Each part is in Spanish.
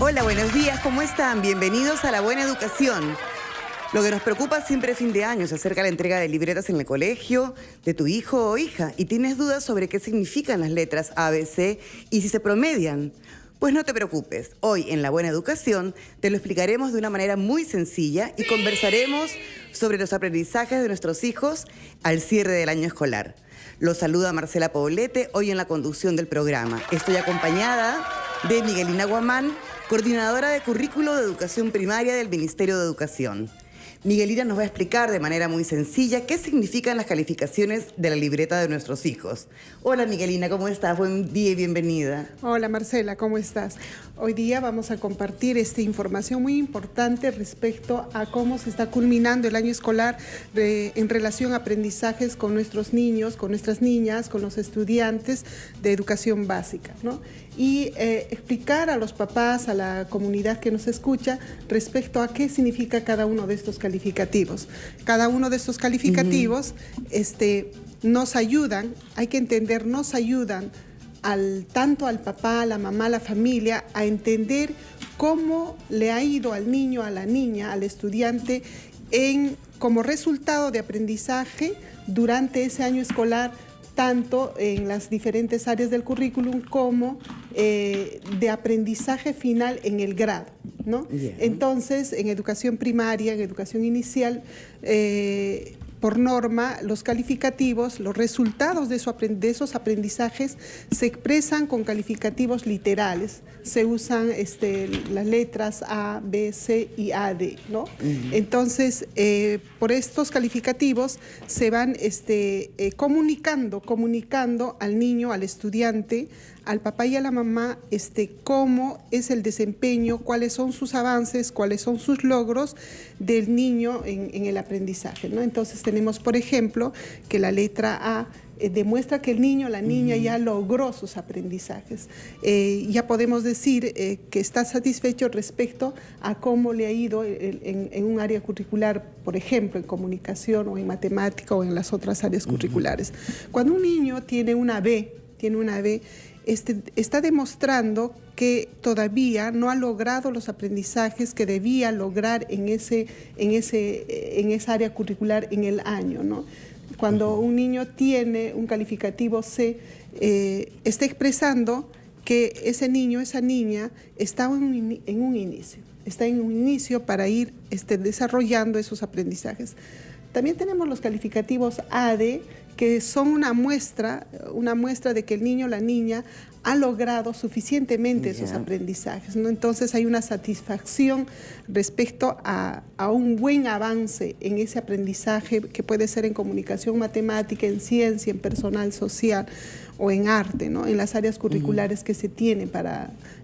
Hola, buenos días, ¿cómo están? Bienvenidos a La Buena Educación. Lo que nos preocupa siempre a fin de año es acerca de la entrega de libretas en el colegio de tu hijo o hija y tienes dudas sobre qué significan las letras A, B, C y si se promedian. Pues no te preocupes, hoy en La Buena Educación te lo explicaremos de una manera muy sencilla y conversaremos sobre los aprendizajes de nuestros hijos al cierre del año escolar. Los saluda Marcela Poblete, hoy en la conducción del programa. Estoy acompañada de Miguelina Guamán, coordinadora de Currículo de Educación Primaria del Ministerio de Educación. Miguelina nos va a explicar de manera muy sencilla qué significan las calificaciones de la libreta de nuestros hijos. Hola Miguelina, ¿cómo estás? Buen día y bienvenida. Hola Marcela, ¿cómo estás? Hoy día vamos a compartir esta información muy importante respecto a cómo se está culminando el año escolar en relación a aprendizajes con nuestros niños, con nuestras niñas, con los estudiantes de educación básica, ¿no? Y explicar a los papás, a la comunidad que nos escucha, respecto a qué significa cada uno de estos calificativos. Cada uno de estos calificativos nos ayudan, hay que entender, nos ayudan tanto al papá, a la mamá, a la familia, a entender cómo le ha ido al niño, a la niña, al estudiante, como resultado de aprendizaje durante ese año escolar, tanto en las diferentes áreas del currículum como de aprendizaje final en el grado, ¿no? Yeah. Entonces, en educación primaria, en educación inicial, por norma, los calificativos, los resultados de esos aprendizajes se expresan con calificativos literales. Se usan las letras A, B, C y AD, ¿no? Entonces, por estos calificativos se van comunicando al niño, al estudiante, al papá y a la mamá, cómo es el desempeño, cuáles son sus avances, cuáles son sus logros del niño en el aprendizaje, ¿no? Entonces tenemos, por ejemplo, que la letra A demuestra que el niño, la niña ya logró sus aprendizajes. Ya podemos decir que está satisfecho respecto a cómo le ha ido en un área curricular, por ejemplo, en comunicación o en matemática o en las otras áreas curriculares. Cuando un niño tiene una B, está demostrando que todavía no ha logrado los aprendizajes que debía lograr en esa área curricular en el año, ¿no? Cuando un niño tiene un calificativo C, está expresando que ese niño, esa niña, está en un inicio para ir desarrollando esos aprendizajes. También tenemos los calificativos AD, que son una muestra de que el niño o la niña ha logrado suficientemente esos aprendizajes, ¿no? Entonces hay una satisfacción respecto a un buen avance en ese aprendizaje que puede ser en comunicación matemática, en ciencia, en personal social o en arte, ¿no? En las áreas curriculares que se tienen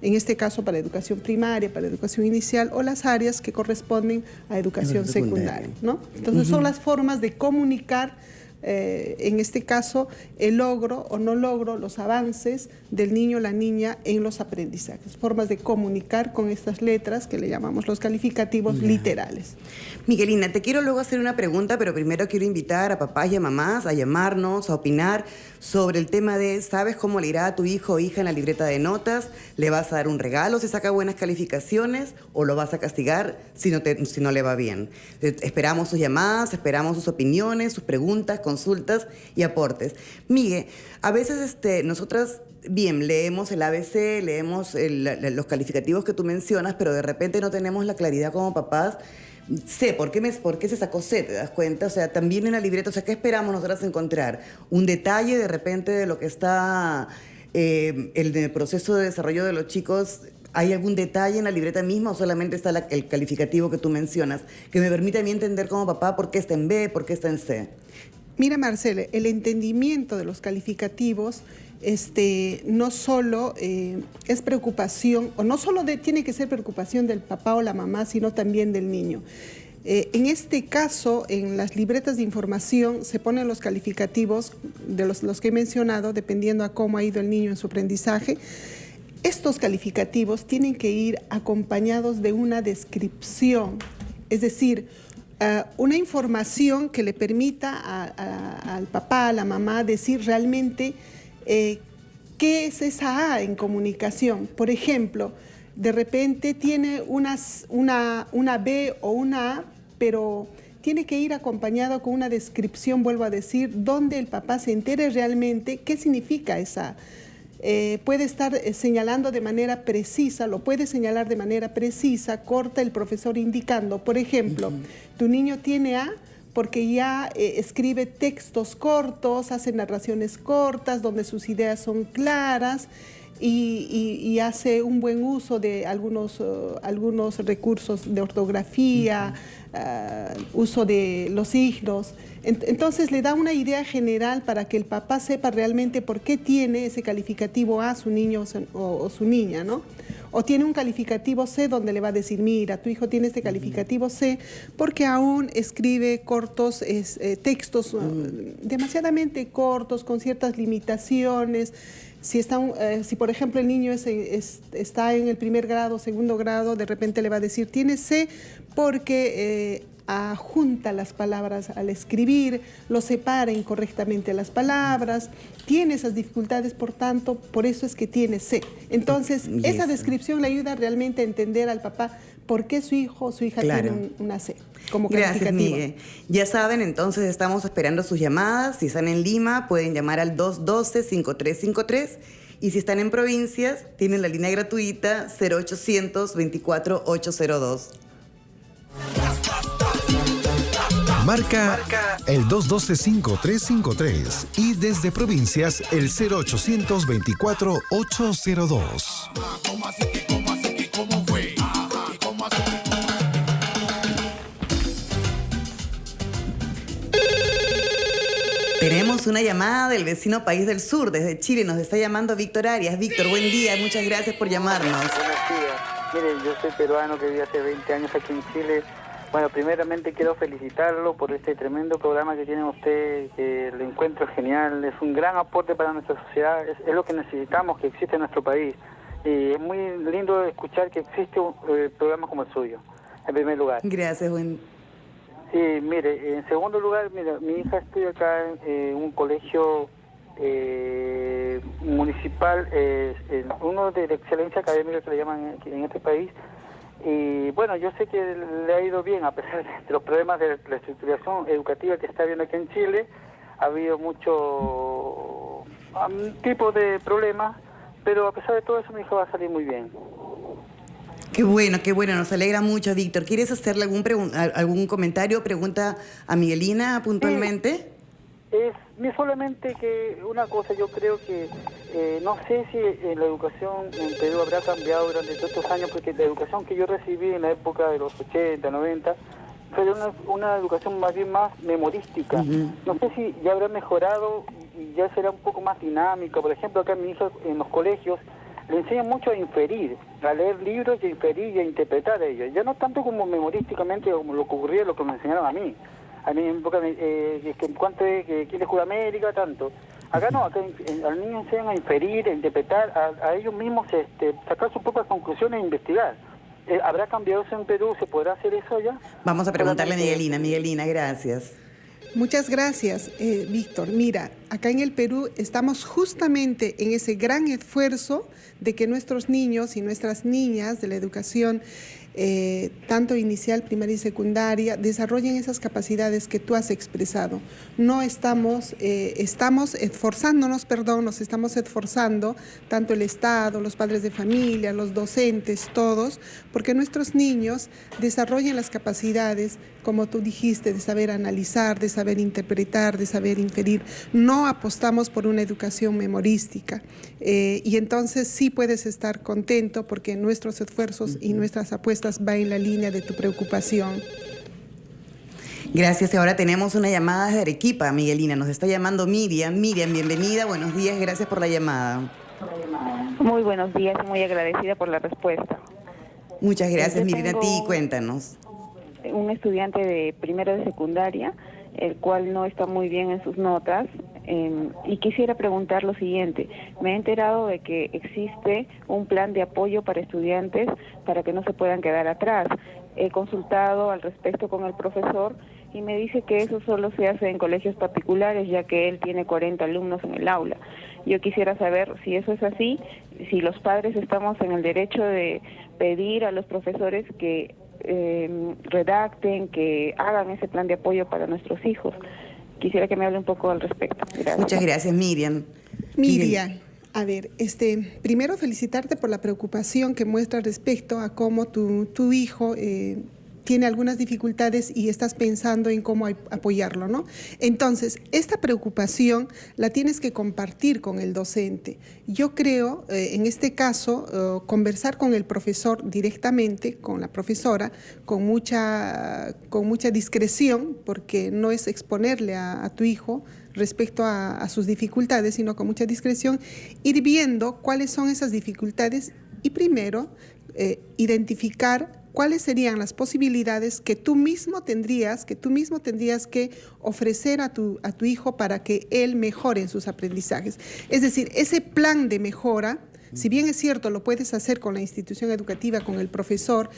en este caso para educación primaria, para educación inicial o las áreas que corresponden a educación secundaria, ¿no? Entonces son las formas de comunicar en este caso, el logro o no logro, los avances del niño o la niña en los aprendizajes. Formas de comunicar con estas letras que le llamamos los calificativos literales. Miguelina, te quiero luego hacer una pregunta, pero primero quiero invitar a papás y a mamás a llamarnos, a opinar sobre el tema de ¿sabes cómo le irá a tu hijo o hija en la libreta de notas? ¿Le vas a dar un regalo si saca buenas calificaciones o lo vas a castigar si no le va bien? Esperamos sus llamadas, esperamos sus opiniones, sus preguntas, consultas y aportes. Migue, a veces nosotras, bien, leemos el ABC, leemos los calificativos que tú mencionas, pero de repente no tenemos la claridad como papás. C, ¿por qué se sacó C? ¿Te das cuenta? O sea, también en la libreta, o sea, ¿qué esperamos nosotras encontrar? Un detalle de repente de lo que está en el proceso de desarrollo de los chicos. ¿Hay algún detalle en la libreta misma o solamente está el calificativo que tú mencionas? Que me permite a mí entender como papá por qué está en B, por qué está en C. Mira, Marcela, el entendimiento de los calificativos no solo es preocupación, o no solo tiene que ser preocupación del papá o la mamá, sino también del niño. En este caso, en las libretas de información se ponen los calificativos de los que he mencionado, dependiendo a cómo ha ido el niño en su aprendizaje. Estos calificativos tienen que ir acompañados de una descripción, es decir, una información que le permita al papá, a la mamá, decir realmente qué es esa A en comunicación. Por ejemplo, De repente tiene una B o una A, pero tiene que ir acompañado con una descripción, vuelvo a decir, donde el papá se entere realmente qué significa esa. Puede estar señalando de manera precisa, lo puede señalar de manera precisa, corta el profesor indicando, por ejemplo, tu niño tiene A porque ya escribe textos cortos, hace narraciones cortas, donde sus ideas son claras, y hace un buen uso de algunos recursos de ortografía, uso de los signos. Entonces le da una idea general para que el papá sepa realmente por qué tiene ese calificativo A su niño o su niña, ¿no? O tiene un calificativo C donde le va a decir, mira, tu hijo tiene este calificativo C porque aún escribe cortos, textos demasiadamente cortos, con ciertas limitaciones. Si por ejemplo el niño está en el primer grado, segundo grado, de repente le va a decir, tiene C porque junta las palabras al escribir, lo separa incorrectamente las palabras, tiene esas dificultades, por tanto, por eso es que tiene C. Entonces, esa descripción le ayuda realmente a entender al papá por qué su hijo o su hija tiene una C como calificativo. Gracias, Miguel. Ya saben, entonces estamos esperando sus llamadas. Si están en Lima, pueden llamar al 212-5353. Y si están en provincias, tienen la línea gratuita 0800 24-802. Marca el 212-5353 y desde provincias el 0824-802. Tenemos una llamada del vecino país del sur, desde Chile. Nos está llamando Víctor Arias. Víctor, buen día. Muchas gracias por llamarnos. Buenos días. Mire, yo soy peruano que vive hace 20 años aquí en Chile. Bueno, primeramente quiero felicitarlo por este tremendo programa que tiene usted, que lo encuentro genial. Es un gran aporte para nuestra sociedad. Es lo que necesitamos que existe en nuestro país. Y es muy lindo escuchar que existe un programa como el suyo, en primer lugar. Gracias, Sí, mire, en segundo lugar, mira, mi hija estudia acá en un colegio municipal, uno de excelencia académica que le llaman en este país. Y bueno, yo sé que le ha ido bien a pesar de los problemas de la estructuración educativa que está habiendo aquí en Chile. Ha habido mucho tipo de problemas, pero a pesar de todo eso mi hija va a salir muy bien. Qué bueno, nos alegra mucho, Víctor. ¿Quieres hacerle algún comentario o pregunta a Miguelina puntualmente? Es solamente que una cosa, yo creo que no sé si la educación en Perú habrá cambiado durante todos estos años, porque la educación que yo recibí en la época de los 80, 90, fue una educación más bien más memorística. No sé si ya habrá mejorado y ya será un poco más dinámica. Por ejemplo, acá mi hija en los colegios le enseñan mucho a inferir, a leer libros y a inferir y a interpretar a ellos. Ya no tanto como memorísticamente como lo que ocurría, lo que me enseñaron a mí. A mí en época, en cuanto a que quiere jugar América, tanto. Acá no, acá al niño enseñan a inferir, a interpretar, a ellos mismos sacar sus propias conclusiones e investigar. ¿Habrá cambiado eso en Perú? ¿Se podrá hacer eso allá? Vamos a preguntarle a Miguelina. Miguelina, gracias. Muchas gracias, Víctor. Mira, acá en el Perú estamos justamente en ese gran esfuerzo de que nuestros niños y nuestras niñas de la educación, tanto inicial, primaria y secundaria, desarrollen esas capacidades que tú has expresado. No estamos esforzándonos, nos estamos esforzando, tanto el Estado, los padres de familia, los docentes, todos, porque nuestros niños desarrollen las capacidades, como tú dijiste, de saber analizar, de saber interpretar, de saber inferir. No apostamos por una educación memorística. Y entonces sí puedes estar contento porque nuestros esfuerzos y nuestras apuestas van en la línea de tu preocupación. Gracias. Y ahora tenemos una llamada desde Arequipa, Miguelina. Nos está llamando Miriam. Miriam, bienvenida. Buenos días. Gracias por la llamada. Muy buenos días. Muy agradecida por la respuesta. Muchas gracias, Miriam. A ti, cuéntanos. Un estudiante de primero de secundaria, el cual no está muy bien en sus notas, y quisiera preguntar lo siguiente. Me he enterado de que existe un plan de apoyo para estudiantes para que no se puedan quedar atrás. He consultado al respecto con el profesor y me dice que eso solo se hace en colegios particulares, ya que él tiene 40 alumnos en el aula. Yo quisiera saber si eso es así, si los padres estamos en el derecho de pedir a los profesores que redacten, que hagan ese plan de apoyo para nuestros hijos. Quisiera que me hable un poco al respecto. Gracias. Muchas gracias, Miriam. Miriam, a ver, primero felicitarte por la preocupación que muestras respecto a cómo tu hijo tiene algunas dificultades y estás pensando en cómo apoyarlo, ¿no? Entonces, esta preocupación la tienes que compartir con el docente. Yo creo, en este caso, conversar con el profesor directamente, con la profesora, con mucha discreción, porque no es exponerle a tu hijo respecto a sus dificultades, sino con mucha discreción, ir viendo cuáles son esas dificultades y primero identificar cuáles serían las posibilidades que tú mismo tendrías que ofrecer a tu hijo para que él mejore en sus aprendizajes. Es decir, ese plan de mejora, si bien es cierto, lo puedes hacer con la institución educativa, con el profesor,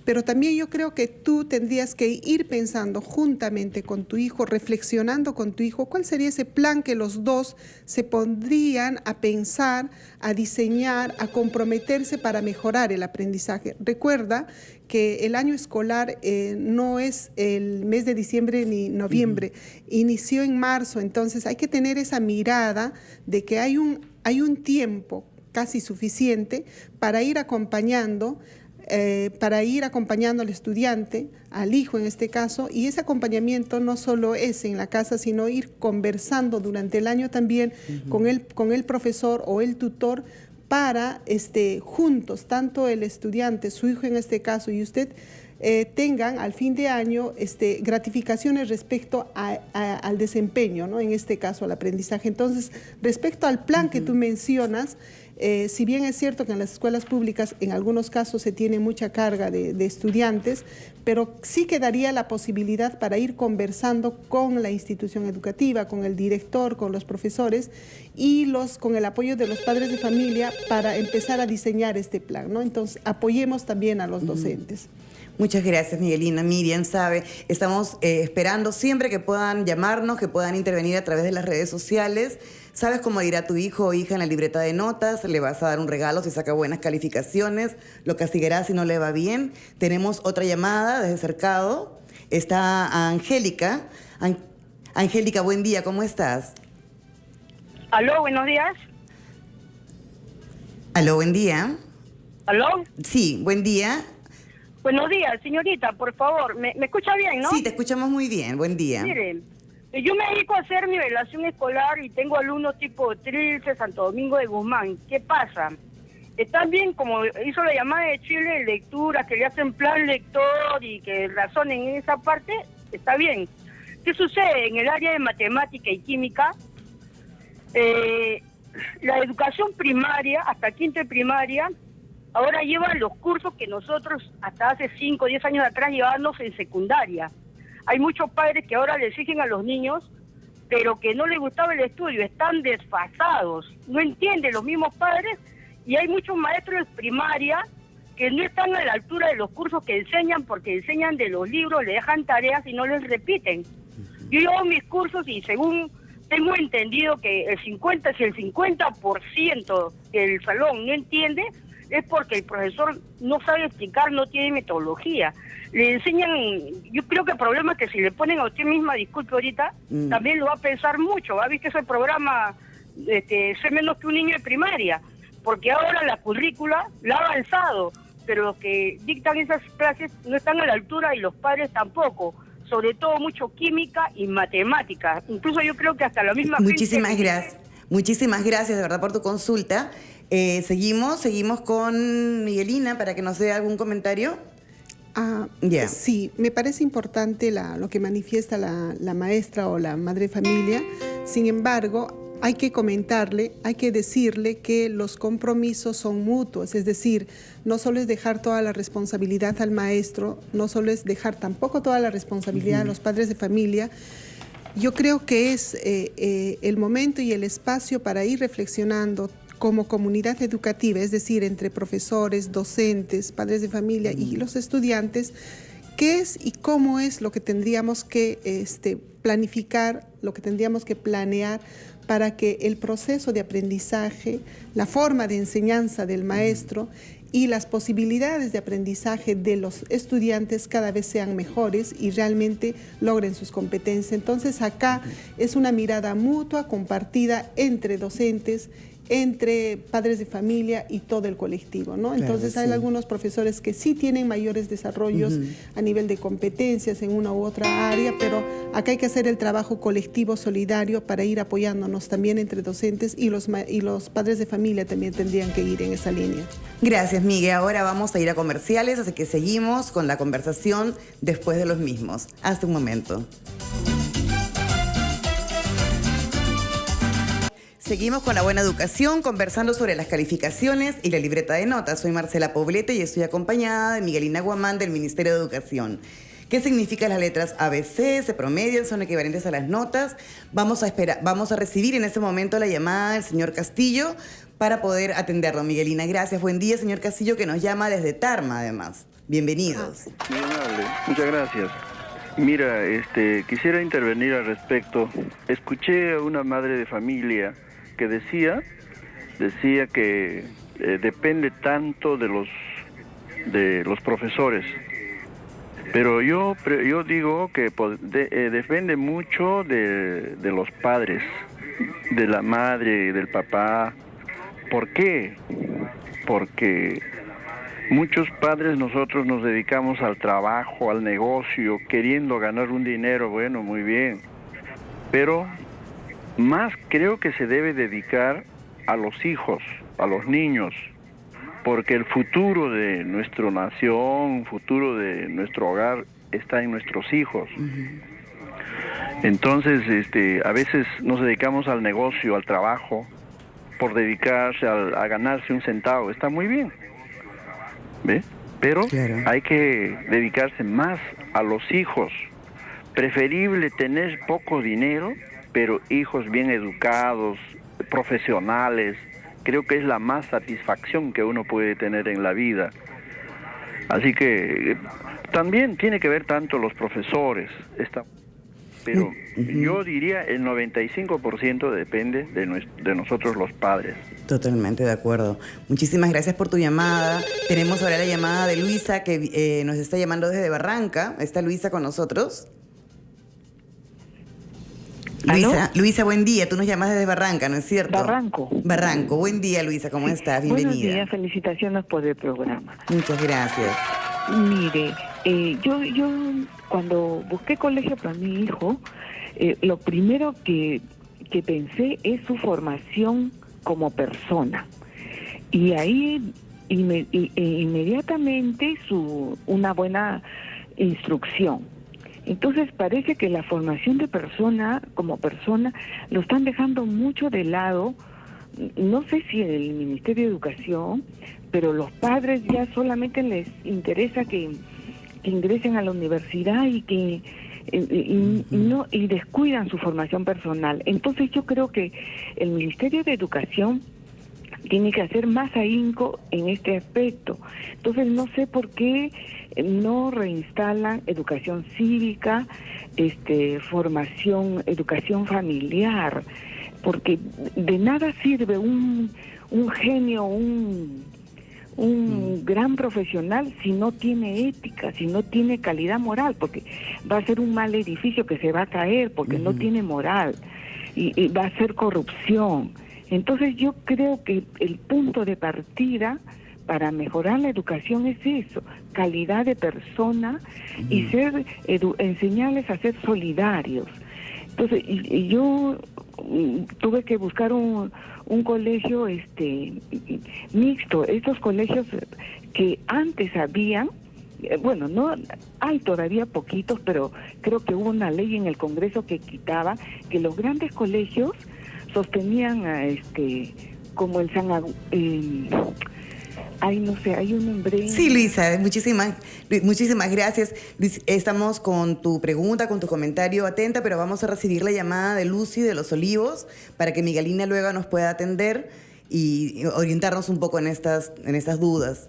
pero también yo creo que tú tendrías que ir pensando juntamente con tu hijo, reflexionando con tu hijo, cuál sería ese plan que los dos se pondrían a pensar, a diseñar, a comprometerse para mejorar el aprendizaje. Recuerda que el año escolar no es el mes de diciembre ni noviembre, inició en marzo, entonces hay que tener esa mirada de que hay un tiempo casi suficiente para ir acompañando al estudiante, al hijo en este caso, y ese acompañamiento no solo es en la casa, sino ir conversando durante el año también con el profesor o el tutor para juntos, tanto el estudiante, su hijo en este caso y usted, tengan al fin de año gratificaciones respecto al desempeño, ¿no? En este caso al aprendizaje. Entonces, respecto al plan que tú mencionas, si bien es cierto que en las escuelas públicas en algunos casos se tiene mucha carga de estudiantes, pero sí quedaría la posibilidad para ir conversando con la institución educativa, con el director, con los profesores y con el apoyo de los padres de familia para empezar a diseñar este plan, ¿no? Entonces, apoyemos también a los docentes. Muchas gracias, Miguelina. Miriam sabe, estamos esperando siempre que puedan llamarnos, que puedan intervenir a través de las redes sociales. ¿Sabes cómo dirá tu hijo o hija en la libreta de notas? Le vas a dar un regalo si saca buenas calificaciones, lo castigarás si no le va bien. Tenemos otra llamada desde Cercado. Está Angélica. Angélica, buen día, ¿cómo estás? Aló, buenos días. Aló, buen día. Aló. Sí, buen día. Buenos días, señorita, por favor. ¿Me escucha bien, no? Sí, te escuchamos muy bien. Buen día. Miren, yo me dedico a hacer nivelación escolar y tengo alumnos tipo Trilce, Santo Domingo de Guzmán. ¿Qué pasa? Están bien, como hizo la llamada de Chile, lecturas, que le hacen plan lector y que razonen en esa parte, está bien. ¿Qué sucede? En el área de matemática y química, la educación primaria, hasta quinto de primaria, ahora llevan los cursos que nosotros hasta hace 5 o 10 años atrás llevábamos en secundaria. Hay muchos padres que ahora le exigen a los niños, pero que no les gustaba el estudio, están desfasados, no entienden los mismos padres, y hay muchos maestros de primaria que no están a la altura de los cursos que enseñan, porque enseñan de los libros, le dejan tareas y no les repiten. Yo llevo mis cursos y según tengo entendido que si el 50% del salón no entiende, es porque el profesor no sabe explicar, no tiene metodología. Le enseñan, yo creo que el problema es que si le ponen a usted misma, disculpe ahorita, también lo va a pensar mucho, va a ver que ese programa sé menos que un niño de primaria, porque ahora la currícula la ha avanzado, pero los que dictan esas clases no están a la altura y los padres tampoco, sobre todo mucho química y matemática, incluso yo creo que hasta la misma... Muchísimas gracias de verdad por tu consulta. Seguimos con Miguelina para que nos dé algún comentario. Sí, me parece importante lo que manifiesta la maestra o la madre de familia. Sin embargo, hay que comentarle, hay que decirle que los compromisos son mutuos, es decir, no solo es dejar toda la responsabilidad al maestro, no solo es dejar tampoco toda la responsabilidad a los padres de familia. Yo creo que es el momento y el espacio para ir reflexionando como comunidad educativa, es decir, entre profesores, docentes, padres de familia y los estudiantes, qué es y cómo es lo que tendríamos que planificar, lo que tendríamos que planear para que el proceso de aprendizaje, la forma de enseñanza del maestro y las posibilidades de aprendizaje de los estudiantes cada vez sean mejores y realmente logren sus competencias. Entonces acá es una mirada mutua, compartida entre docentes, entre padres de familia y todo el colectivo, ¿no? Entonces hay algunos profesores que sí tienen mayores desarrollos a nivel de competencias en una u otra área, pero acá hay que hacer el trabajo colectivo solidario para ir apoyándonos también entre docentes y los padres de familia también tendrían que ir en esa línea. Gracias, Miguel. Ahora vamos a ir a comerciales, así que seguimos con la conversación después de los mismos. Hasta un momento. Seguimos con la buena educación, conversando sobre las calificaciones y la libreta de notas. Soy Marcela Poblete y estoy acompañada de Miguelina Guamán del Ministerio de Educación. ¿Qué significan las letras ABC? ¿Se promedian? ¿Son equivalentes a las notas? Vamos a recibir en este momento la llamada del señor Castillo para poder atenderlo. Miguelina, gracias. Buen día, señor Castillo, que nos llama desde Tarma, además. Bienvenidos. Muy amable, muchas gracias. Mira, quisiera intervenir al respecto. Escuché a una madre de familia que decía que depende tanto de los profesores, pero yo digo que depende mucho de los padres, de la madre y del papá. ¿Por qué? Porque muchos padres nosotros nos dedicamos al trabajo, al negocio, queriendo ganar un dinero, bueno, muy bien, pero más creo que se debe dedicar a los hijos, a los niños, porque el futuro de nuestra nación, futuro de nuestro hogar está en nuestros hijos. Entonces, a veces nos dedicamos al negocio, al trabajo, por dedicarse a ganarse un centavo. Está muy bien, ¿ve? Pero hay que dedicarse más a los hijos. Preferible tener poco dinero, pero hijos bien educados, profesionales. Creo que es la más satisfacción que uno puede tener en la vida. Así que también tiene que ver tanto los profesores, pero yo diría el 95% depende de nosotros los padres. Totalmente de acuerdo. Muchísimas gracias por tu llamada. Tenemos ahora la llamada de Luisa, que nos está llamando desde Barranca. ¿Está Luisa con nosotros? Luisa, buen día. Tú nos llamas desde Barranca, ¿no es cierto? Barranco. Buen día, Luisa. ¿Cómo estás? Bienvenida. Buenos días. Felicitaciones por el programa. Muchas gracias. Mire, yo cuando busqué colegio para mi hijo, lo primero que pensé es su formación como persona. Y ahí inmediatamente una buena instrucción. Entonces parece que la formación de persona, como persona, lo están dejando mucho de lado. No sé si el Ministerio de Educación, pero los padres ya solamente les interesa que ingresen a la universidad y que y descuidan su formación personal. Entonces yo creo que el Ministerio de Educación tiene que hacer más ahínco en este aspecto. Entonces no sé por qué no reinstalan educación cívica, formación, educación familiar, porque de nada sirve un genio, un gran profesional si no tiene ética, si no tiene calidad moral, porque va a ser un mal edificio que se va a caer porque no tiene moral y va a ser corrupción. Entonces yo creo que el punto de partida para mejorar la educación es eso, calidad de persona y enseñarles a ser solidarios. Entonces yo tuve que buscar un colegio mixto, estos colegios que antes habían, bueno, no hay todavía poquitos, pero creo que hubo una ley en el Congreso que quitaba que los grandes colegios sostenían como el no sé, hay un nombre. Sí, Luisa, muchísimas gracias. Luis, estamos con tu pregunta, con tu comentario atenta, pero vamos a recibir la llamada de Lucy de Los Olivos para que Miguelina luego nos pueda atender y orientarnos un poco en estas dudas.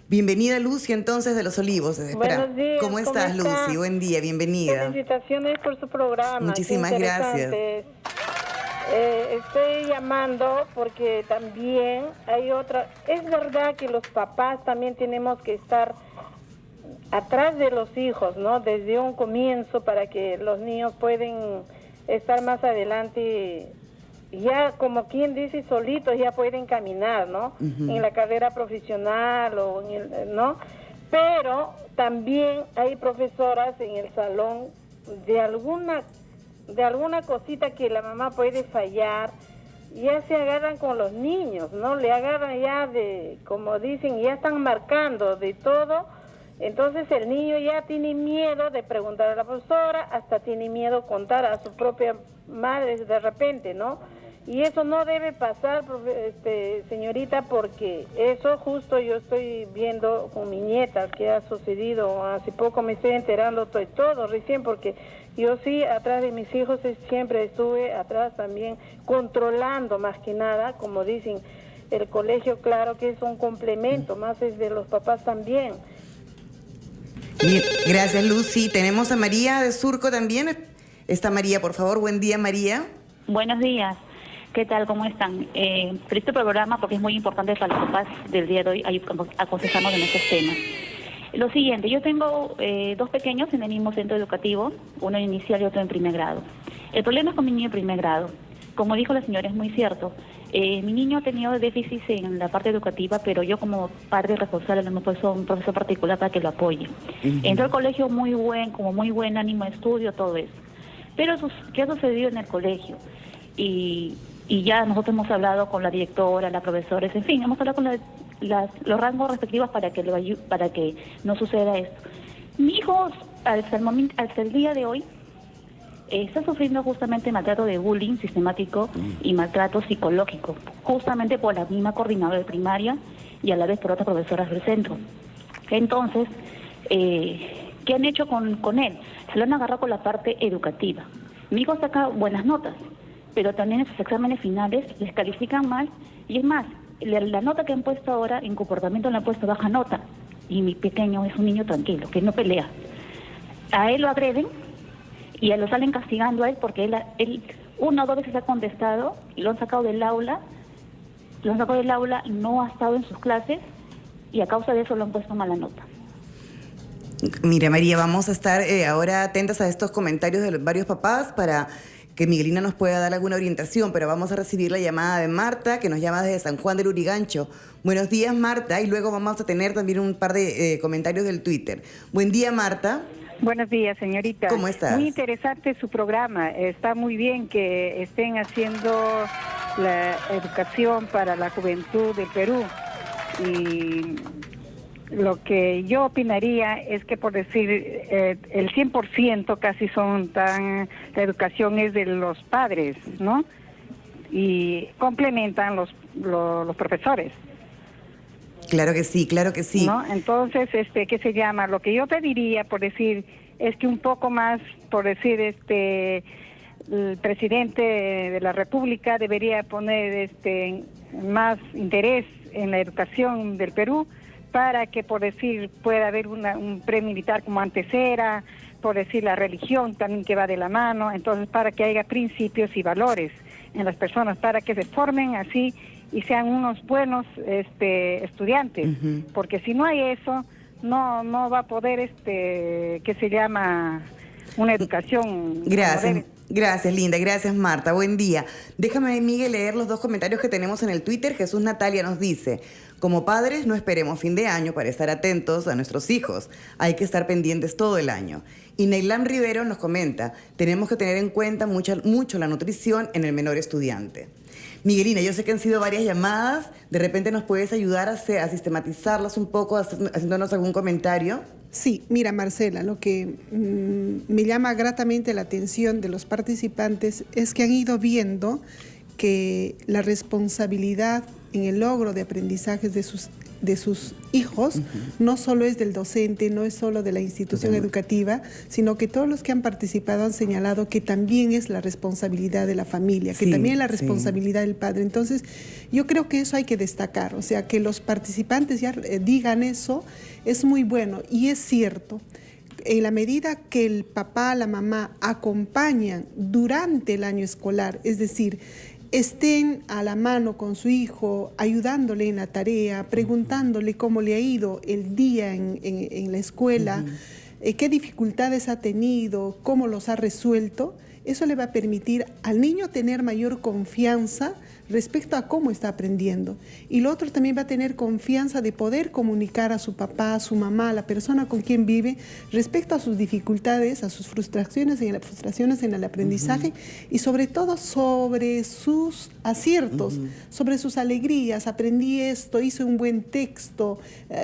Bienvenida, Lucy, entonces, de Los Olivos. Buenos días. ¿Cómo estás, Lucy? Buen día, bienvenida. Felicitaciones por su programa. Muchísimas gracias. Estoy llamando porque también hay otra... Es verdad que los papás también tenemos que estar atrás de los hijos, ¿no? Desde un comienzo para que los niños pueden estar más adelante, ya como quien dice, solitos ya pueden caminar, ¿no? En la carrera profesional o en el, ¿no? Pero también hay profesoras en el salón de alguna cosita que la mamá puede fallar, ya se agarran con los niños, ¿no? Le agarran ya de, como dicen, ya están marcando de todo. Entonces el niño ya tiene miedo de preguntar a la profesora, hasta tiene miedo contar a su propia madre de repente, ¿no? Y eso no debe pasar, señorita, porque eso justo yo estoy viendo con mi nieta que ha sucedido. Hace poco me estoy enterando de todo recién, porque yo sí, atrás de mis hijos siempre estuve atrás también, controlando más que nada, como dicen, el colegio, claro que es un complemento, más es de los papás también. Bien, gracias, Lucy. Tenemos a María de Surco también. Está María, por favor. Buen día, María. Buenos días. ¿Qué tal? ¿Cómo están? Felicito el programa porque es muy importante para los papás del día de hoy aconsejarnos en estos temas. Lo siguiente, yo tengo 2 pequeños en el mismo centro educativo, uno en inicial y otro en primer grado. El problema es con mi niño de primer grado. Como dijo la señora, es muy cierto. Mi niño ha tenido déficits en la parte educativa, pero yo como padre responsable le hemos puesto un profesor particular para que lo apoye. Entró al colegio muy buen ánimo de estudio, todo eso. Pero ¿qué ha sucedido en el colegio? Y ya nosotros hemos hablado con la directora, la profesora, en fin, hemos hablado con los rangos respectivos para que no suceda esto. Mi hijo, hasta el día de hoy, está sufriendo justamente maltrato de bullying sistemático y maltrato psicológico, justamente por la misma coordinadora de primaria y a la vez por otras profesoras del centro. Entonces, ¿qué han hecho con él? Se lo han agarrado con la parte educativa. Mi hijo saca buenas notas, pero también en sus exámenes finales les califican mal, y es más, la nota que han puesto ahora en comportamiento le han puesto baja nota, y mi pequeño es un niño tranquilo, que no pelea. A él lo agreden y lo salen castigando a él porque él 1 o 2 veces ha contestado y lo han sacado del aula, no ha estado en sus clases y a causa de eso lo han puesto mala nota. Mira, María, vamos a estar ahora atentas a estos comentarios de los varios papás para que Miguelina nos pueda dar alguna orientación, pero vamos a recibir la llamada de Marta, que nos llama desde San Juan del Urigancho. Buenos días, Marta, y luego vamos a tener también un par de comentarios del Twitter. Buen día, Marta. Buenos días, señorita. ¿Cómo estás? Muy interesante su programa. Está muy bien que estén haciendo la educación para la juventud del Perú. Y lo que yo opinaría es que, por decir, el 100% casi la educación es de los padres, ¿no? Y complementan los profesores. Claro que sí, claro que sí. ¿No? Entonces, ¿qué se llama? Lo que yo pediría, por decir, es que un poco más, por decir, el presidente de la República debería poner más interés en la educación del Perú para que, por decir, pueda haber un premilitar como antes era, por decir, la religión también que va de la mano, entonces para que haya principios y valores en las personas, para que se formen así y sean unos buenos estudiantes, porque si no hay eso, no va a poder, ¿qué se llama? Una educación. Gracias. Gracias, Linda. Gracias, Marta. Buen día. Déjame, Miguel, leer los 2 comentarios que tenemos en el Twitter. Jesús Natalia nos dice: como padres no esperemos fin de año para estar atentos a nuestros hijos. Hay que estar pendientes todo el año. Y Neilán Rivero nos comenta: tenemos que tener en cuenta mucho la nutrición en el menor estudiante. Miguelina, yo sé que han sido varias llamadas. ¿De repente nos puedes ayudar a sistematizarlas un poco, haciéndonos algún comentario? Sí, mira, Marcela, lo que me llama gratamente la atención de los participantes es que han ido viendo que la responsabilidad en el logro de aprendizajes de sus hijos no solo es del docente, no es solo de la institución educativa, sino que todos los que han participado han señalado que también es la responsabilidad de la familia, que también es la responsabilidad del padre. Entonces, yo creo que eso hay que destacar, o sea, que los participantes ya digan eso es muy bueno y es cierto. en la medida que el papá, la mamá acompañan durante el año escolar, es decir, estén a la mano con su hijo, ayudándole en la tarea, preguntándole cómo le ha ido el día en la escuela, qué dificultades ha tenido, cómo los ha resuelto, eso le va a permitir al niño tener mayor confianza respecto a cómo está aprendiendo. Y lo otro, también va a tener confianza de poder comunicar a su papá, a su mamá, a la persona con quien vive, respecto a sus dificultades, a sus frustraciones en el aprendizaje y sobre todo sobre sus aciertos, sobre sus alegrías. Aprendí esto, hice un buen texto,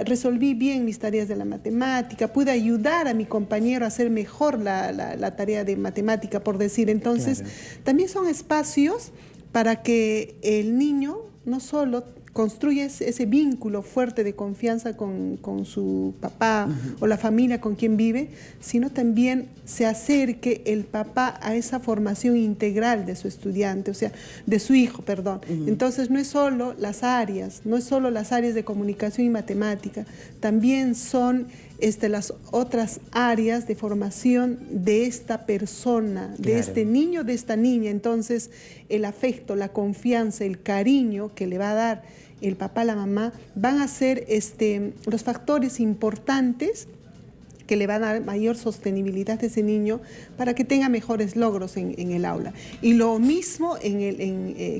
resolví bien mis tareas de la matemática, pude ayudar a mi compañero a hacer mejor la tarea de matemática, por decir. Entonces, también son espacios para que el niño no solo construya ese vínculo fuerte de confianza con su papá o la familia con quien vive, sino también se acerque el papá a esa formación integral de su estudiante, o sea, de su hijo, perdón. Entonces, no es solo las áreas de comunicación y matemática, también son las otras áreas de formación de esta persona, de este niño, de esta niña. Entonces, el afecto, la confianza, el cariño que le va a dar el papá, la mamá, van a ser los factores importantes que le van a dar mayor sostenibilidad a ese niño para que tenga mejores logros en el aula. Y lo mismo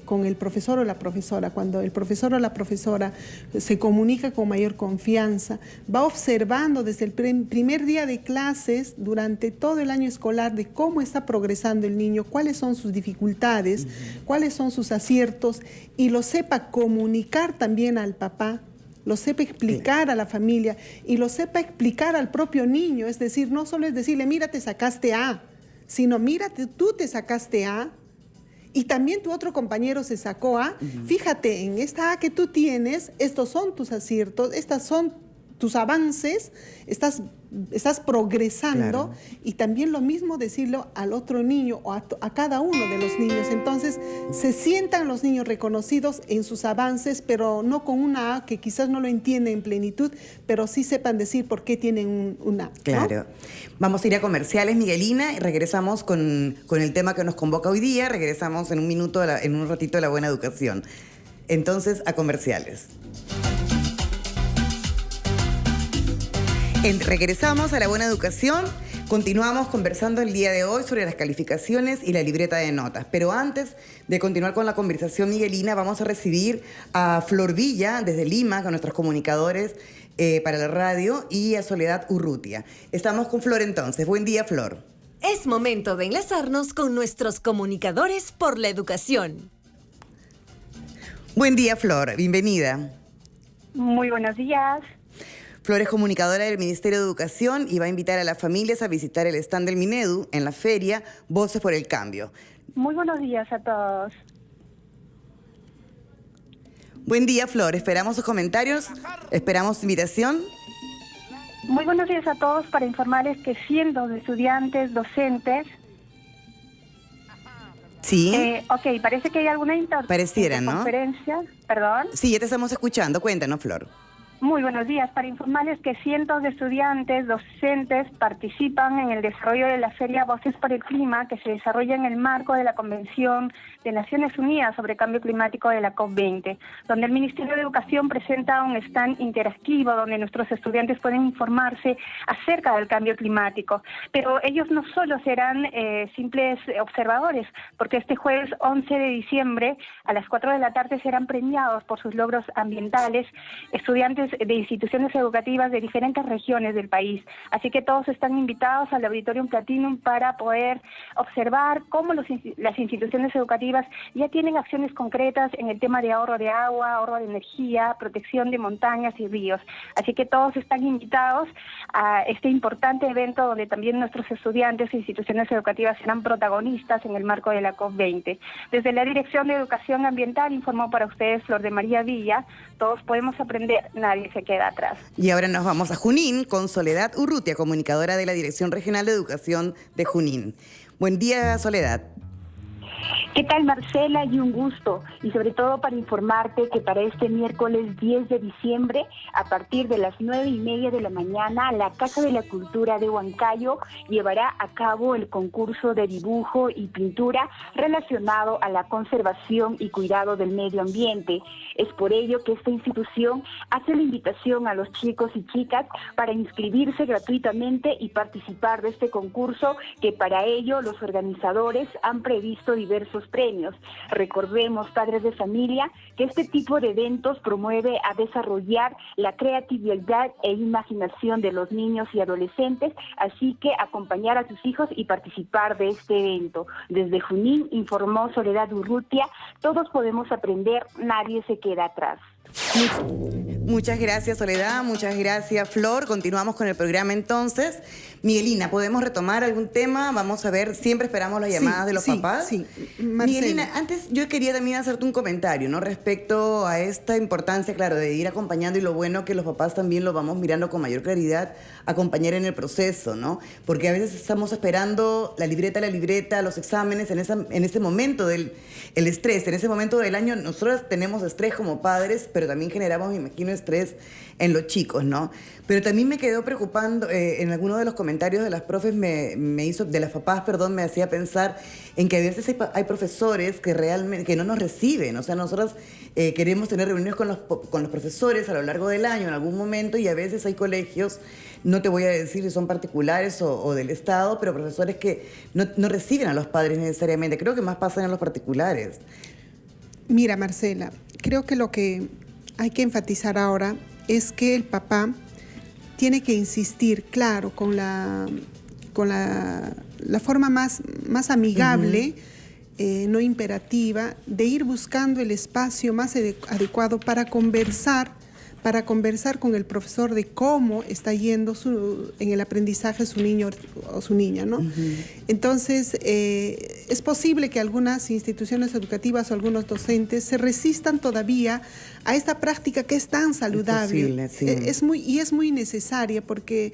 con el profesor o la profesora. Cuando el profesor o la profesora se comunica con mayor confianza, va observando desde el primer día de clases, durante todo el año escolar, de cómo está progresando el niño, cuáles son sus dificultades, cuáles son sus aciertos, y lo sepa comunicar también al papá, lo sepa explicar a la familia y lo sepa explicar al propio niño. Es decir, no solo es decirle, mira, te sacaste A, sino mira, tú te sacaste A y también tu otro compañero se sacó A. Fíjate, en esta A que tú tienes, estos son tus aciertos, estas son tus avances, estás progresando, y también lo mismo decirlo al otro niño o a cada uno de los niños. Entonces, se sientan los niños reconocidos en sus avances, pero no con una A que quizás no lo entienden en plenitud, pero sí sepan decir por qué tienen una A, ¿no? Claro. Vamos a ir a comerciales, Miguelina, y regresamos con el tema que nos convoca hoy día. Regresamos en un ratito de la buena educación. Entonces, a comerciales. Regresamos a la buena educación. Continuamos conversando el día de hoy sobre las calificaciones y la libreta de notas. Pero antes de continuar con la conversación, Miguelina, vamos a recibir a Flor Villa desde Lima, con nuestros comunicadores para la radio, y a Soledad Urrutia. Estamos con Flor entonces. Buen día, Flor. Es momento de enlazarnos con nuestros comunicadores por la educación. Buen día, Flor. Bienvenida. Muy buenos días. Flor es comunicadora del Ministerio de Educación y va a invitar a las familias a visitar el stand del Minedu en la feria Voces por el Cambio. Muy buenos días a todos. Buen día, Flor. Esperamos sus comentarios. Esperamos su invitación. Muy buenos días a todos, para informarles que cientos de estudiantes, docentes... Sí. Ok, parece que hay alguna Pareciera, ¿no? Conferencia. ¿Perdón? Sí, ya te estamos escuchando. Cuéntanos, Flor. Muy buenos días, para informarles que cientos de estudiantes, docentes participan en el desarrollo de la Feria Voces por el Clima, que se desarrolla en el marco de la Convención de Naciones Unidas sobre Cambio Climático de la COP20, donde el Ministerio de Educación presenta un stand interactivo donde nuestros estudiantes pueden informarse acerca del cambio climático. Pero ellos no solo serán simples observadores, porque este jueves 11 de diciembre a las 4 de la tarde serán premiados por sus logros ambientales estudiantes de instituciones educativas de diferentes regiones del país. Así que todos están invitados al Auditorium Platinum para poder observar cómo las instituciones educativas ya tienen acciones concretas en el tema de ahorro de agua, ahorro de energía, protección de montañas y ríos. Así que todos están invitados a este importante evento donde también nuestros estudiantes e instituciones educativas serán protagonistas en el marco de la COP20. Desde la Dirección de Educación Ambiental informó para ustedes Flor de María Villa. Todos podemos aprender, nadie se queda atrás. Y ahora nos vamos a Junín con Soledad Urrutia, comunicadora de la Dirección Regional de Educación de Junín. Buen día, Soledad. ¿Qué tal, Marcela? Y un gusto. Y sobre todo para informarte que para este miércoles 10 de diciembre, a partir de las 9:30 de la mañana, la Casa de la Cultura de Huancayo llevará a cabo el concurso de dibujo y pintura relacionado a la conservación y cuidado del medio ambiente. Es por ello que esta institución hace la invitación a los chicos y chicas para inscribirse gratuitamente y participar de este concurso, que para ello los organizadores han previsto diversos premios. Recordemos, padres de familia, que este tipo de eventos promueve a desarrollar la creatividad e imaginación de los niños y adolescentes, así que acompañar a sus hijos y participar de este evento. Desde Junín informó Soledad Urrutia, todos podemos aprender, nadie se queda atrás. Muchas gracias, Soledad. Muchas gracias, Flor. Continuamos con el programa entonces. Miguelina, ¿podemos retomar algún tema? Vamos a ver, siempre esperamos las llamadas de los papás. Sí, Miguelina, antes yo quería también hacerte un comentario, ¿no? Respecto a esta importancia, claro, de ir acompañando, y lo bueno que los papás también lo vamos mirando con mayor claridad, acompañar en el proceso, ¿no? Porque a veces estamos esperando la libreta, los exámenes, en ese momento del el estrés, en ese momento del año. Nosotros tenemos estrés como padres, pero también generamos, me imagino, estrés en los chicos, ¿no? Pero también me quedó preocupando, en alguno de los comentarios de las profes de las papás, perdón, me hacía pensar en que a veces hay profesores que realmente, que no nos reciben. O sea, nosotros queremos tener reuniones con los profesores a lo largo del año en algún momento, y a veces hay colegios, no te voy a decir si son particulares o del Estado, pero profesores que no reciben a los padres necesariamente. Creo que más pasa en los particulares. Mira, Marcela, creo que lo que hay que enfatizar ahora es que el papá tiene que insistir, claro, con la forma más amigable, no imperativa, de ir buscando el espacio más adecuado para conversar con el profesor de cómo está yendo en el aprendizaje su niño o su niña, ¿no? Entonces, es posible que algunas instituciones educativas o algunos docentes se resistan todavía a esta práctica que es tan saludable. Es posible, sí. Es muy necesaria, porque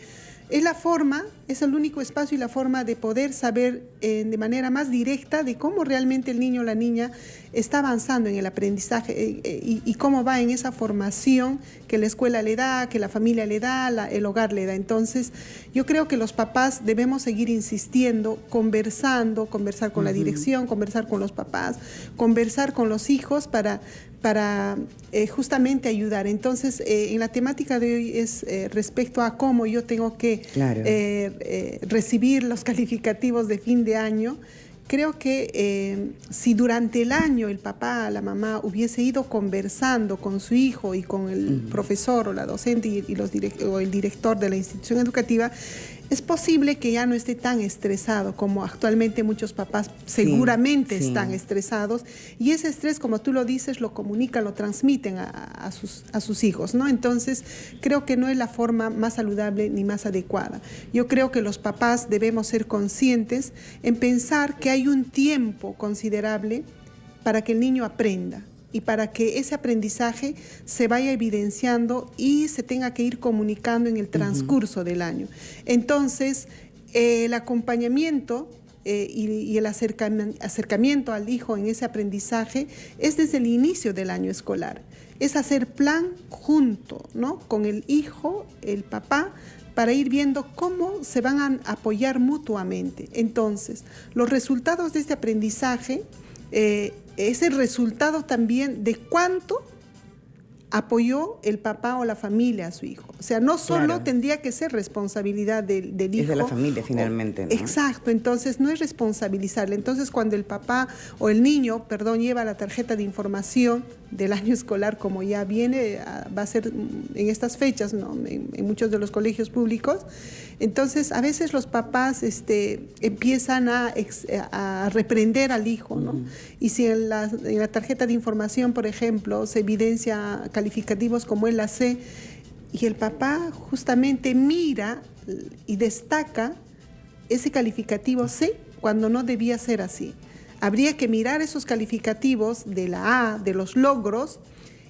es la forma, es el único espacio y la forma de poder saber de manera más directa de cómo realmente el niño o la niña está avanzando en el aprendizaje y cómo va en esa formación que la escuela le da, que la familia le da, el hogar le da. Entonces, yo creo que los papás debemos seguir insistiendo, conversar con la dirección, conversar con los papás, conversar con los hijos para justamente ayudar. Entonces, en la temática de hoy es respecto a cómo yo tengo que recibir los calificativos de fin de año. Creo que si durante el año el papá, la mamá hubiese ido conversando con su hijo y con el profesor o la docente o el director de la institución educativa, es posible que ya no esté tan estresado como actualmente muchos papás seguramente están estresados, y ese estrés, como tú lo dices, lo comunican, lo transmiten a sus hijos, ¿no? Entonces, creo que no es la forma más saludable ni más adecuada. Yo creo que los papás debemos ser conscientes en pensar que hay un tiempo considerable para que el niño aprenda, y para que ese aprendizaje se vaya evidenciando y se tenga que ir comunicando en el transcurso del año. Entonces, el acompañamiento y el acercamiento al hijo en ese aprendizaje es desde el inicio del año escolar. Es hacer plan junto, ¿no?, con el hijo, el papá, para ir viendo cómo se van a apoyar mutuamente. Entonces, los resultados de este aprendizaje es el resultado también de cuánto apoyó el papá o la familia a su hijo. O sea, no solo tendría que ser responsabilidad del hijo. Es de la familia finalmente, ¿no? Exacto, entonces no es responsabilizarle. Entonces, cuando el papá o el niño, lleva la tarjeta de información del año escolar, como ya viene, va a ser en estas fechas, ¿no?, en muchos de los colegios públicos, entonces a veces los papás empiezan a reprender al hijo, ¿no? Y si en la tarjeta de información, por ejemplo, se evidencia calificativos como es la C, y el papá justamente mira y destaca ese calificativo C cuando no debía ser así. Habría que mirar esos calificativos de la A, de los logros,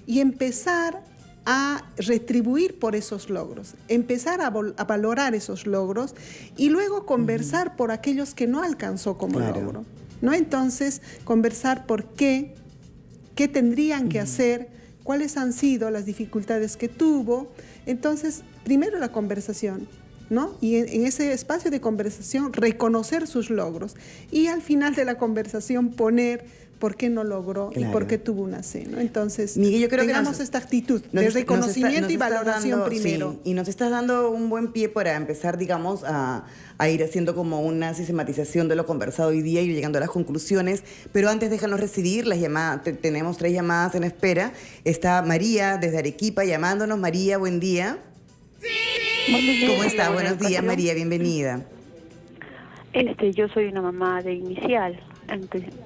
y empezar a retribuir por esos logros, empezar a valorar esos logros, y luego conversar por aquellos que no alcanzó como logro. ¿no? Entonces, conversar por qué tendrían que hacer, cuáles han sido las dificultades que tuvo. Entonces, primero la conversación, ¿no? Y en ese espacio de conversación reconocer sus logros y al final de la conversación poner por qué no logró y por qué tuvo una C, ¿no? Entonces, Miguel, yo creo tengamos esta actitud de reconocimiento y valoración primero. Sí, y nos estás dando un buen pie para empezar, digamos, a ir haciendo como una sistematización de lo conversado hoy día y ir llegando a las conclusiones. Pero antes déjanos recibir las llamadas. Tenemos 3 llamadas en espera. Está María desde Arequipa llamándonos. María, buen día. Sí. ¿Cómo está? Buenos días, María, bienvenida. Yo soy una mamá de inicial.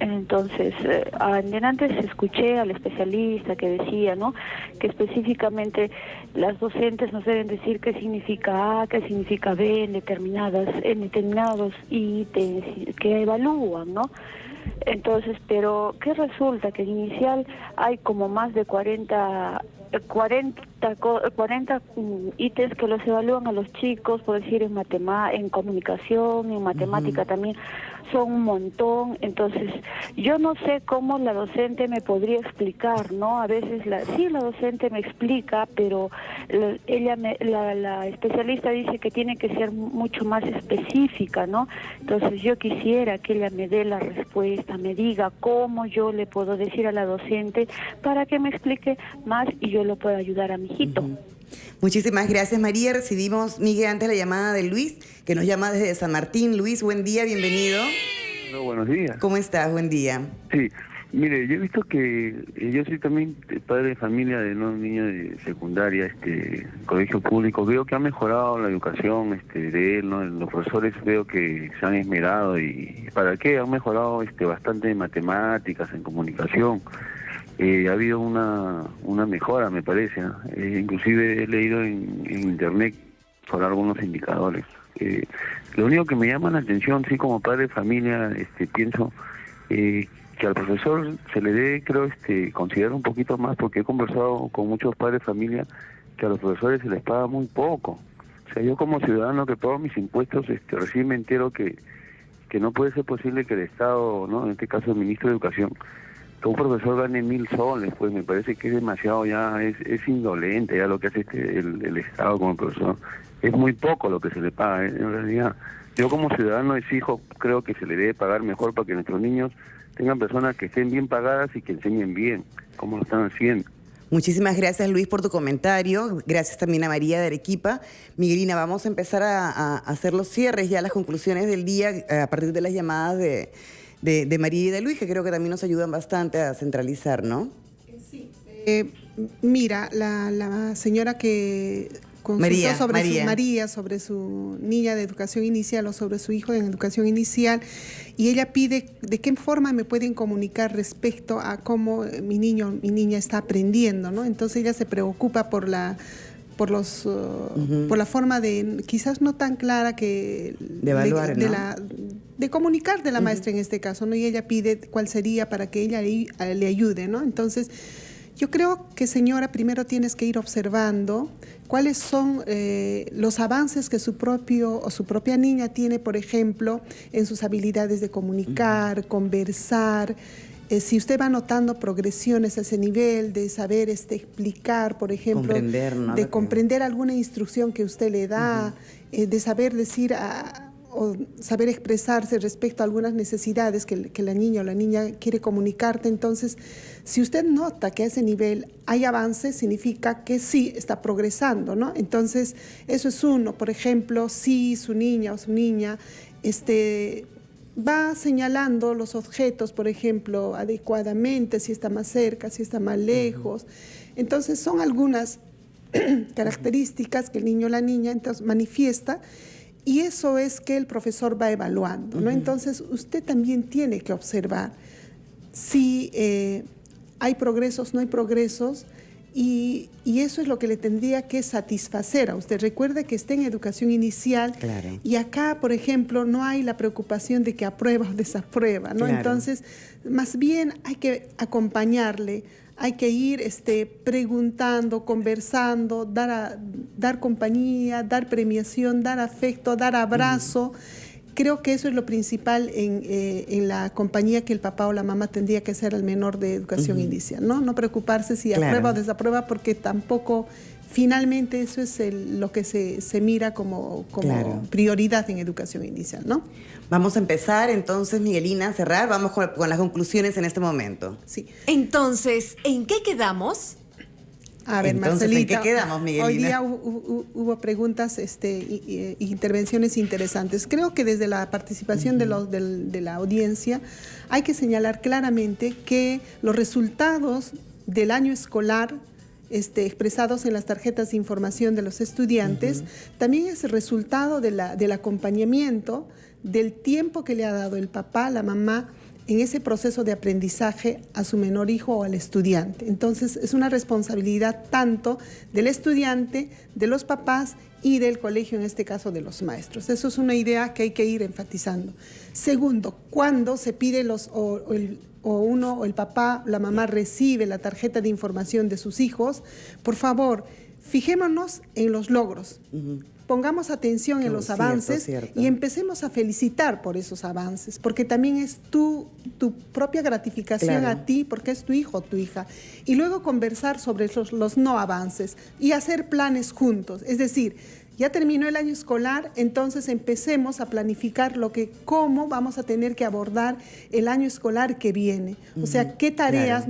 Entonces, antes escuché al especialista que decía, ¿no?, que específicamente las docentes nos deben decir qué significa A, qué significa B en determinados ítems que evalúan, ¿no? Entonces, pero ¿qué resulta? Que en inicial hay como más de 40 ítems que los evalúan a los chicos, por decir, en comunicación, en matemática también, son un montón. Entonces, yo no sé cómo la docente me podría explicar, ¿no? A veces la docente me explica, pero la especialista dice que tiene que ser mucho más específica, ¿no? Entonces, yo quisiera que ella me dé la respuesta, me diga cómo yo le puedo decir a la docente para que me explique más y yo lo pueda ayudar a mi hijito. Muchísimas gracias, María. Recibimos, Miguel, antes la llamada de Luis, que nos llama desde San Martín. Luis, buen día, bienvenido. Hola, buenos días. ¿Cómo estás? Buen día. Sí, mire, yo he visto que yo soy también padre de familia de un niño de secundaria, colegio público. Veo que ha mejorado la educación de él, ¿no? Los profesores veo que se han esmerado y ¿para qué? Han mejorado bastante en matemáticas, en comunicación. Ha habido una mejora, me parece, ¿no? Inclusive he leído en internet sobre algunos indicadores. Lo único que me llama la atención, sí, como padre de familia, pienso que al profesor se le debe, creo, considerar un poquito más, porque he conversado con muchos padres de familia que a los profesores se les paga muy poco. O sea, yo como ciudadano que pago mis impuestos, recién me entero que no puede ser posible que el Estado, ¿no?, en este caso el ministro de Educación, que un profesor gane 1.000 soles, pues me parece que es demasiado ya, es indolente ya lo que hace el Estado como profesor. Es muy poco lo que se le paga, en realidad. Yo como ciudadano exijo, creo que se le debe pagar mejor para que nuestros niños tengan personas que estén bien pagadas y que enseñen bien, como lo están haciendo. Muchísimas gracias, Luis, por tu comentario. Gracias también a María de Arequipa. Miguelina, vamos a empezar a hacer los cierres, ya las conclusiones del día a partir de las llamadas de María y de Luis, que creo que también nos ayudan bastante a centralizar, ¿no? Sí. Mira, la señora que consultó sobre su niña de educación inicial o sobre su hijo en educación inicial, y ella pide de qué forma me pueden comunicar respecto a cómo mi niña está aprendiendo, ¿no? Entonces ella se preocupa por la forma de, quizás no tan clara que de evaluar, de comunicar de la maestra en este caso, ¿no? Y ella pide cuál sería para que ella le ayude, ¿no? Entonces, yo creo que, señora, primero tienes que ir observando cuáles son los avances que su propia niña tiene, por ejemplo, en sus habilidades de comunicar, conversar. Si usted va notando progresiones a ese nivel de saber explicar, por ejemplo, de comprender alguna instrucción que usted le da, de saber decir o saber expresarse respecto a algunas necesidades que la niña o la niña quiere comunicarte. Entonces, si usted nota que a ese nivel hay avances, significa que sí está progresando, ¿no? Entonces, eso es uno. Por ejemplo, si su niña o su niña va señalando los objetos, por ejemplo, adecuadamente, si está más cerca, si está más lejos. Entonces, son algunas características que el niño o la niña entonces manifiesta, y eso es que el profesor va evaluando, ¿no? Entonces, usted también tiene que observar si hay progresos, no hay progresos, y eso es lo que le tendría que satisfacer a usted. Recuerde que está en educación inicial, claro, y acá, por ejemplo, no hay la preocupación de que aprueba o desaprueba, ¿no? Claro. Entonces, más bien hay que acompañarle, hay que ir preguntando, conversando, dar compañía, dar premiación, dar afecto, dar abrazo. creo que eso es lo principal en la compañía que el papá o la mamá tendría que hacer al menor de educación inicial, ¿no? No preocuparse si aprueba o desaprueba, porque tampoco finalmente eso es lo que se mira como prioridad en educación inicial, ¿no? Vamos a empezar entonces, Miguelina, a cerrar. Vamos con las conclusiones en este momento. Sí. Entonces, ¿en qué quedamos? A ver, Entonces, Marcelita, ¿en qué quedamos, Miguelina? hoy día hubo preguntas y intervenciones interesantes. Creo que desde la participación de la audiencia hay que señalar claramente que los resultados del año escolar expresados en las tarjetas de información de los estudiantes también es el resultado del acompañamiento, del tiempo que le ha dado el papá, la mamá, en ese proceso de aprendizaje a su menor hijo o al estudiante. Entonces, es una responsabilidad tanto del estudiante, de los papás y del colegio, en este caso de los maestros. Eso es una idea que hay que ir enfatizando. Segundo, cuando se pide el papá, la mamá recibe la tarjeta de información de sus hijos, por favor, fijémonos en los logros. Pongamos atención en los avances y empecemos a felicitar por esos avances, porque también es tu propia gratificación a ti, porque es tu hijo o tu hija. Y luego conversar sobre los no avances y hacer planes juntos. Es decir, ya terminó el año escolar, entonces empecemos a planificar cómo vamos a tener que abordar el año escolar que viene. O sea, a qué tareas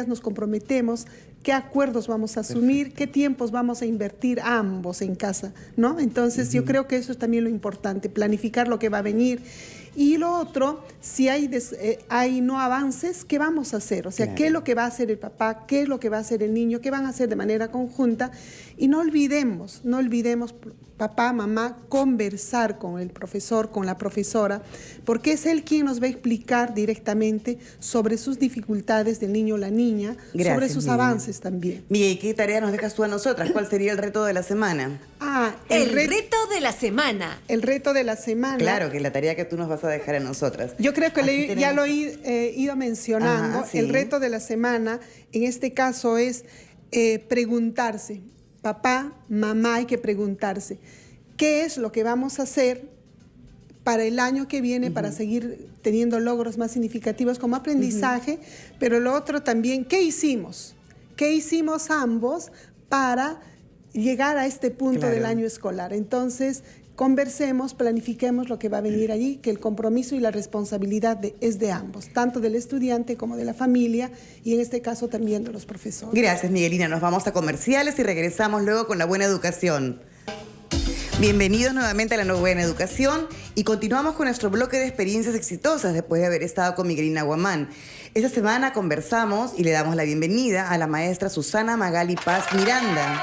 nos comprometemos, qué acuerdos vamos a asumir, qué tiempos vamos a invertir ambos en casa, ¿no? Entonces, yo creo que eso es también lo importante, planificar lo que va a venir. Y lo otro, si hay no avances, ¿qué vamos a hacer? O sea, ¿qué es lo que va a hacer el papá? ¿Qué es lo que va a hacer el niño? ¿Qué van a hacer de manera conjunta? Y no olvidemos, papá, mamá, conversar con el profesor, con la profesora, porque es él quien nos va a explicar directamente sobre sus dificultades del niño o la niña, sobre sus avances también. Miguel, ¿y qué tarea nos dejas tú a nosotras? ¿Cuál sería el reto de la semana? El reto de la semana. El reto de la semana. Claro, que es la tarea que tú nos vas a dejar a nosotras. Yo creo que ya lo he ido mencionando. Sí. El reto de la semana, en este caso, es preguntarse. Papá, mamá, hay que preguntarse, ¿qué es lo que vamos a hacer para el año que viene para seguir teniendo logros más significativos como aprendizaje? Pero lo otro también, ¿qué hicimos? ¿Qué hicimos ambos para llegar a este punto del año escolar? Entonces, conversemos, planifiquemos lo que va a venir allí, que el compromiso y la responsabilidad es de ambos, tanto del estudiante como de la familia y en este caso también de los profesores. Gracias, Miguelina. Nos vamos a comerciales y regresamos luego con La Buena Educación. Bienvenidos nuevamente a La Buena Educación y continuamos con nuestro bloque de experiencias exitosas después de haber estado con Miguelina Guamán. Esta semana conversamos y le damos la bienvenida a la maestra Susana Magali Paz Miranda.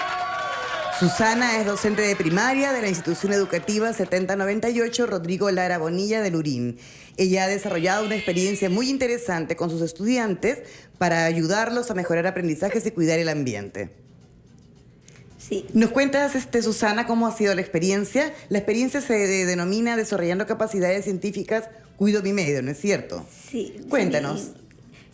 Susana es docente de primaria de la institución educativa 7098 Rodrigo Lara Bonilla de Lurín. Ella ha desarrollado una experiencia muy interesante con sus estudiantes para ayudarlos a mejorar aprendizajes y cuidar el ambiente. Sí. ¿Nos cuentas, Susana, cómo ha sido la experiencia? La experiencia se denomina Desarrollando Capacidades Científicas, Cuido mi Medio, ¿no es cierto? Sí. Cuéntanos. Sí.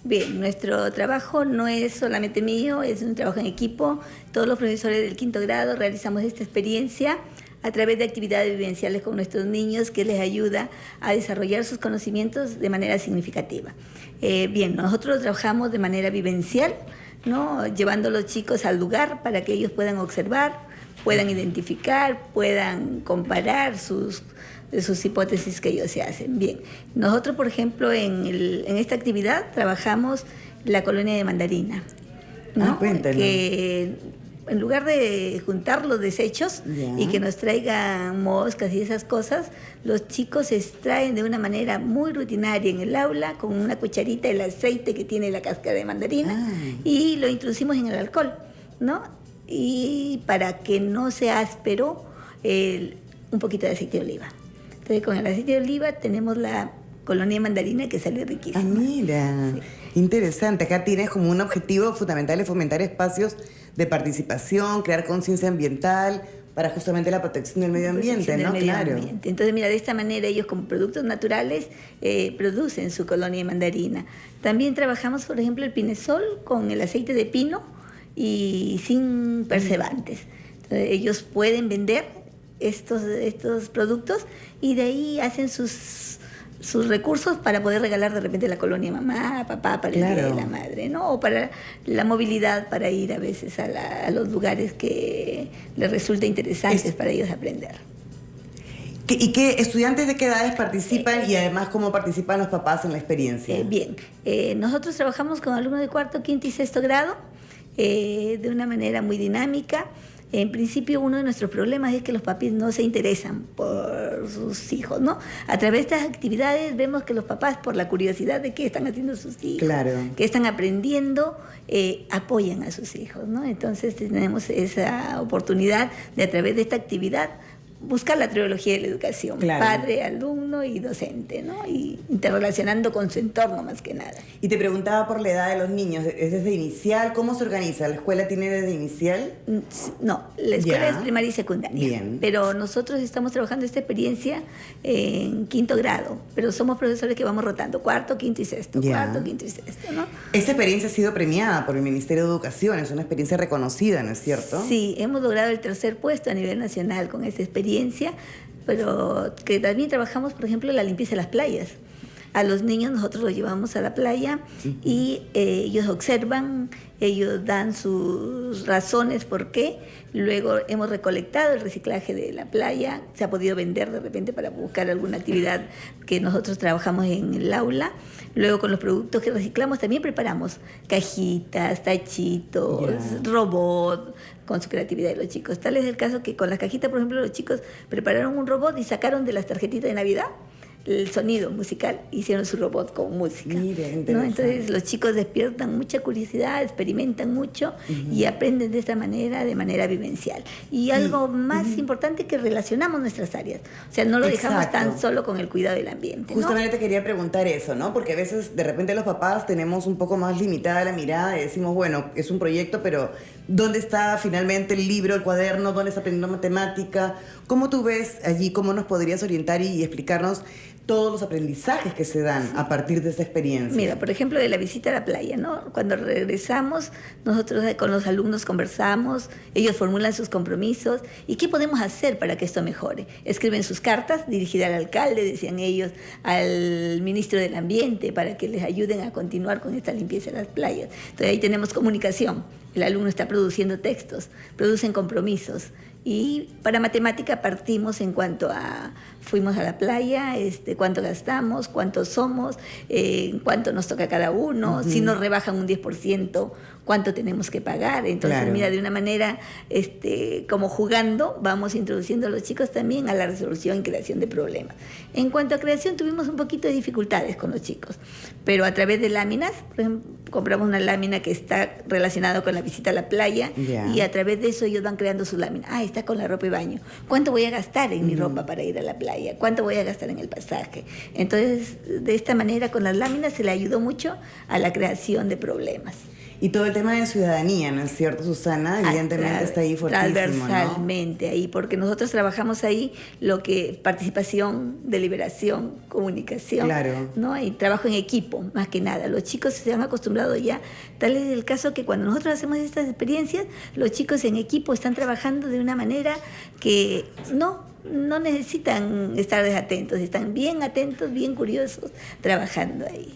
Bien, nuestro trabajo no es solamente mío, es un trabajo en equipo. Todos los profesores del 5º grado realizamos esta experiencia a través de actividades vivenciales con nuestros niños que les ayuda a desarrollar sus conocimientos de manera significativa. Bien, nosotros trabajamos de manera vivencial, ¿no? Llevando a los chicos al lugar para que ellos puedan observar, puedan identificar, puedan comparar sus hipótesis que ellos se hacen. Bien, nosotros, por ejemplo, en esta actividad trabajamos la colonia de mandarina, ¿no? Cuéntanos. Que en lugar de juntar los desechos y que nos traigan moscas y esas cosas, los chicos extraen de una manera muy rutinaria en el aula con una cucharita el aceite que tiene la cáscara de mandarina y lo introducimos en el alcohol, ¿no? Y para que no sea áspero, un poquito de aceite de oliva. Entonces, con el aceite de oliva tenemos la colonia de mandarina que sale riquísima. Mira, interesante. Acá tienes como un objetivo fundamental de fomentar espacios de participación, crear conciencia ambiental para justamente la protección del medio ambiente, ¿no? Claro. Entonces, mira, de esta manera ellos con productos naturales producen su colonia de mandarina. También trabajamos, por ejemplo, el pinesol con el aceite de pino y sin percebantes. Entonces, ellos pueden vender estos productos y de ahí hacen sus recursos para poder regalar de repente la colonia mamá, papá, para el Día de la Madre, ¿no? O para la movilidad, para ir a veces a los lugares que les resulta interesantes para ellos aprender. ¿Y qué estudiantes de qué edades participan y además cómo participan los papás en la experiencia? Bien, nosotros trabajamos con alumnos de cuarto, quinto y sexto grado de una manera muy dinámica. En principio, uno de nuestros problemas es que los papis no se interesan por sus hijos, ¿no? A través de estas actividades vemos que los papás, por la curiosidad de qué están haciendo sus hijos, qué están aprendiendo, apoyan a sus hijos, ¿no? Entonces tenemos esa oportunidad de, a través de esta actividad, buscar la trilogía de la educación, padre, alumno y docente, ¿no? Y interrelacionando con su entorno más que nada. Y te preguntaba por la edad de los niños, ¿es desde inicial? ¿Cómo se organiza? ¿La escuela tiene desde inicial? No, la escuela es primaria y secundaria. Bien. Pero nosotros estamos trabajando esta experiencia en quinto grado, pero somos profesores que vamos rotando, cuarto, quinto y sexto, cuarto, quinto y sexto, ¿no? Esta experiencia ha sido premiada por el Ministerio de Educación, es una experiencia reconocida, ¿no es cierto? Sí, hemos logrado el 3er puesto a nivel nacional con esta experiencia, pero que también trabajamos, por ejemplo, la limpieza de las playas. A los niños nosotros los llevamos a la playa y ellos observan, ellos dan sus razones por qué. Luego hemos recolectado el reciclaje de la playa, se ha podido vender de repente para buscar alguna actividad que nosotros trabajamos en el aula. Luego con los productos que reciclamos también preparamos cajitas, tachitos, robot, con su creatividad de los chicos. Tal es el caso que con las cajitas, por ejemplo, los chicos prepararon un robot y sacaron de las tarjetitas de Navidad el sonido musical, hicieron su robot con música. ¿No? Entonces los chicos despiertan mucha curiosidad, experimentan mucho y aprenden de esta manera, de manera vivencial. Y algo más importante, que relacionamos nuestras áreas. O sea, no lo dejamos tan solo con el cuidado del ambiente, ¿no? Justamente te quería preguntar eso, ¿no? Porque a veces de repente los papás tenemos un poco más limitada la mirada y decimos, bueno, es un proyecto, pero ¿dónde está finalmente el libro, el cuaderno? ¿Dónde está aprendiendo matemática? ¿Cómo tú ves allí, cómo nos podrías orientar y explicarnos todos los aprendizajes que se dan a partir de esta experiencia? Mira, por ejemplo, de la visita a la playa, ¿no? Cuando regresamos, nosotros con los alumnos conversamos, ellos formulan sus compromisos y qué podemos hacer para que esto mejore. Escriben sus cartas dirigidas al alcalde, decían ellos, al ministro del Ambiente, para que les ayuden a continuar con esta limpieza de las playas. Entonces ahí tenemos comunicación. El alumno está produciendo textos, producen compromisos. Y para matemática partimos en cuanto a, fuimos a la playa, cuánto gastamos, cuántos somos, cuánto nos toca cada uno, si nos rebajan un 10%, cuánto tenemos que pagar. Entonces, mira, de una manera como jugando, vamos introduciendo a los chicos también a la resolución y creación de problemas. En cuanto a creación, tuvimos un poquito de dificultades con los chicos, pero a través de láminas, por ejemplo, compramos una lámina que está relacionada con la visita a la playa y a través de eso ellos van creando su lámina. Ah, está con la ropa y baño. ¿Cuánto voy a gastar en mi ropa para ir a la playa? ¿Cuánto voy a gastar en el pasaje? Entonces, de esta manera, con las láminas se le ayudó mucho a la creación de problemas. Y todo el tema de ciudadanía, ¿no es cierto, Susana? Evidentemente está ahí fuertísimo, transversalmente, ¿no? Ahí, porque nosotros trabajamos ahí lo que participación, deliberación, comunicación, ¿no? Y trabajo en equipo, más que nada. Los chicos se han acostumbrado ya, tal es el caso que cuando nosotros hacemos estas experiencias, los chicos en equipo están trabajando de una manera que no necesitan estar desatentos, están bien atentos, bien curiosos, trabajando ahí.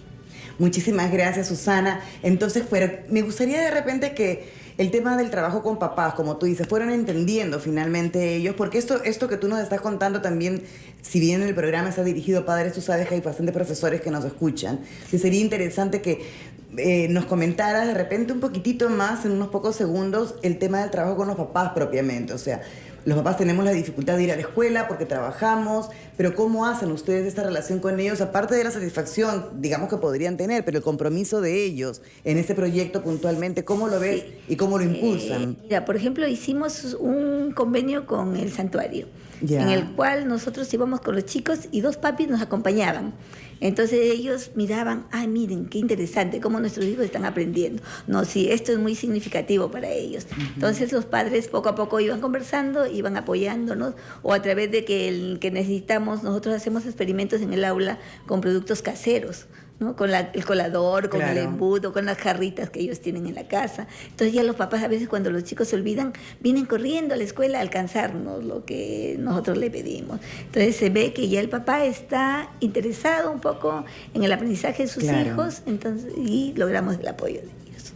Muchísimas gracias, Susana. Entonces, pero me gustaría de repente que el tema del trabajo con papás, como tú dices, fueron entendiendo finalmente ellos, porque esto que tú nos estás contando también, si bien el programa está dirigido a padres, tú sabes que hay bastantes profesores que nos escuchan. Sí, sería interesante que nos comentaras de repente un poquitito más, en unos pocos segundos, el tema del trabajo con los papás propiamente. O sea, los papás tenemos la dificultad de ir a la escuela porque trabajamos, pero ¿cómo hacen ustedes esta relación con ellos? Aparte de la satisfacción, digamos, que podrían tener, pero el compromiso de ellos en este proyecto puntualmente, ¿cómo lo ves y cómo lo impulsan? Mira, por ejemplo, hicimos un convenio con el santuario, en el cual nosotros íbamos con los chicos y 2 papis nos acompañaban. Entonces ellos miraban, ay, miren, qué interesante, cómo nuestros hijos están aprendiendo. No, sí, esto es muy significativo para ellos. Entonces los padres poco a poco iban conversando, iban apoyándonos, o a través de que necesitamos, nosotros hacemos experimentos en el aula con productos caseros. ¿no? Con el colador, con Claro. el embudo, con las jarritas que ellos tienen en la casa. Entonces ya los papás a veces cuando los chicos se olvidan, vienen corriendo a la escuela a alcanzarnos lo que nosotros le pedimos. Entonces se ve que ya el papá está interesado un poco en el aprendizaje de sus Claro. hijos, entonces, y logramos el apoyo de ellos.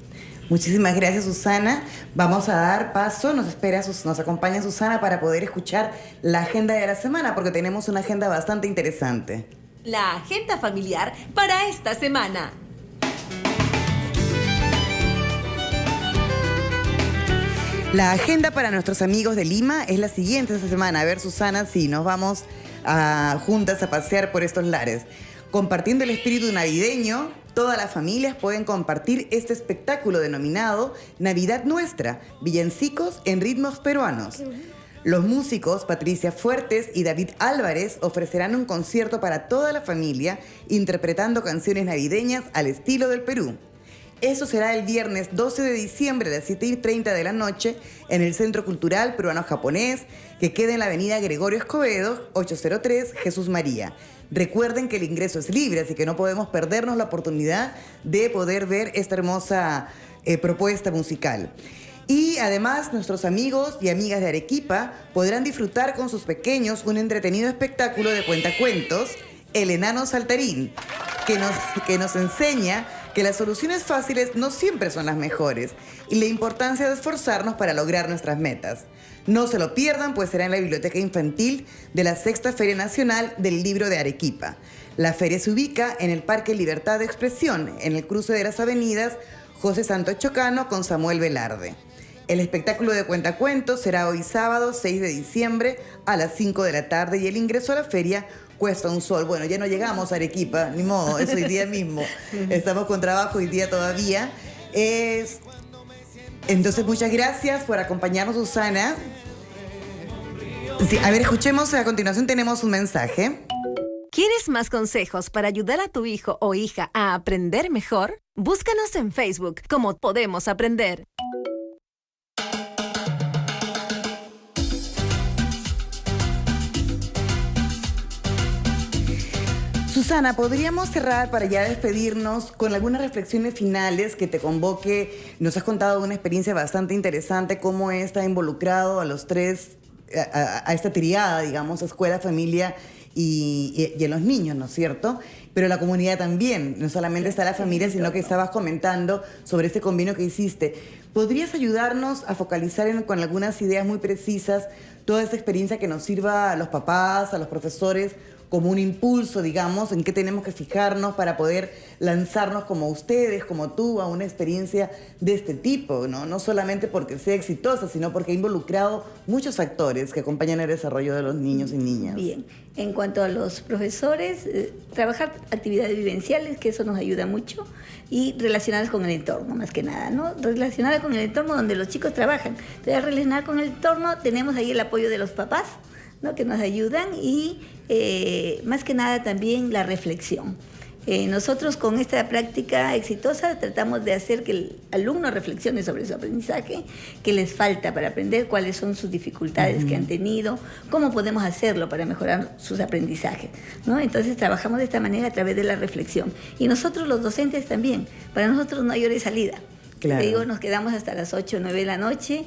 Muchísimas gracias, Susana. Vamos a dar paso, nos acompaña Susana para poder escuchar la agenda de la semana, porque tenemos una agenda bastante interesante. La agenda familiar para esta semana. La agenda para nuestros amigos de Lima es la siguiente esta semana. A ver, Susana, si nos vamos juntas a pasear por estos lares. Compartiendo el espíritu navideño, todas las familias pueden compartir este espectáculo denominado Navidad Nuestra, villancicos en ritmos peruanos. Los músicos Patricia Fuertes y David Álvarez ofrecerán un concierto para toda la familia interpretando canciones navideñas al estilo del Perú. Eso será el viernes 12 de diciembre a las 7:30 de la noche en el Centro Cultural Peruano-Japonés, que queda en la avenida Gregorio Escobedo, 803 Jesús María. Recuerden que el ingreso es libre, así que no podemos perdernos la oportunidad de poder ver esta hermosa propuesta musical. Y además, nuestros amigos y amigas de Arequipa podrán disfrutar con sus pequeños un entretenido espectáculo de cuentacuentos, El Enano Saltarín, que nos enseña que las soluciones fáciles no siempre son las mejores y la importancia de esforzarnos para lograr nuestras metas. No se lo pierdan, pues será en la Biblioteca Infantil de la Sexta Feria Nacional del Libro de Arequipa. La feria se ubica en el Parque Libertad de Expresión, en el cruce de las avenidas José Santos Chocano con Samuel Velarde. El espectáculo de cuentacuentos será hoy sábado 6 de diciembre a las 5 de la tarde y el ingreso a la feria cuesta un sol. Bueno, ya no llegamos a Arequipa, ni modo, es hoy día mismo. Estamos con trabajo hoy día todavía. Entonces, muchas gracias por acompañarnos, Susana. Sí, a ver, escuchemos, a continuación tenemos un mensaje. ¿Quieres más consejos para ayudar a tu hijo o hija a aprender mejor? Búscanos en Facebook como Podemos Aprender. Susana, ¿podríamos cerrar para ya despedirnos con algunas reflexiones finales que te convoque? Nos has contado una experiencia bastante interesante, cómo está involucrado a los tres, a esta triada, digamos, escuela, familia y a los niños, ¿no es cierto? Pero la comunidad también, no solamente está la familia, sino que estabas comentando sobre ese convenio que hiciste. ¿Podrías ayudarnos a focalizar con algunas ideas muy precisas toda esta experiencia que nos sirva a los papás, a los profesores, como un impulso, digamos, en qué tenemos que fijarnos para poder lanzarnos como ustedes, como tú, a una experiencia de este tipo, ¿no? No solamente porque sea exitosa, sino porque ha involucrado muchos actores que acompañan el desarrollo de los niños y niñas. Bien, en cuanto a los profesores, trabajar actividades vivenciales, que eso nos ayuda mucho, y relacionadas con el entorno, más que nada, ¿no? Relacionadas con el entorno donde los chicos trabajan. Entonces, relacionar con el entorno, tenemos ahí el apoyo de los papás, ¿no? Que nos ayudan y más que nada también la reflexión. Nosotros con esta práctica exitosa tratamos de hacer que el alumno reflexione sobre su aprendizaje, qué les falta para aprender, cuáles son sus dificultades que han tenido, cómo podemos hacerlo para mejorar sus aprendizajes, ¿no? Entonces trabajamos de esta manera a través de la reflexión. Y nosotros los docentes también, para nosotros no hay hora de salida. Claro. Te digo, nos quedamos hasta las 8 o 9 de la noche